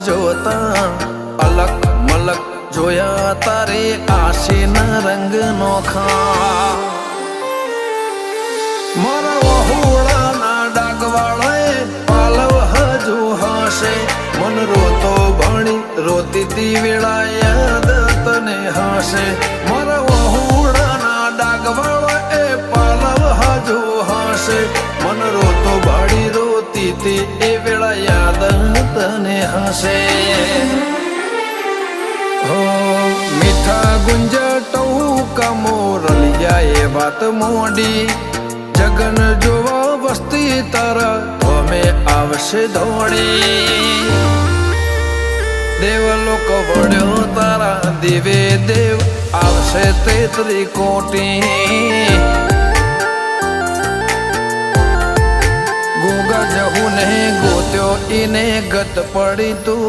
જોતા અલક મલક જોયા તારે આશીના રંગ નોખા મારા વહુડાના ડાગવાળાએ પાલવ હજુ હશે મન રોતો ભણી રોતી તી વેળા યાદ તને હશે મારા વહુડાના ડાગવાળાએ પાલવ હજુ હશે મન રોતો ભાડી રોતી તી એ વેળા યાદ તને હશે હો મીઠા ગુંજા ટહુકા મોરલિયા એ વાત મોડી જગન જોવા વસ્તી તારા અમે આવશે દોડી દેવલોક વળ્યો તારા દેવે દેવ આવશે 33 કોટી ગોગા જહુ ને ગોત્યો ઈને ગત પડી તું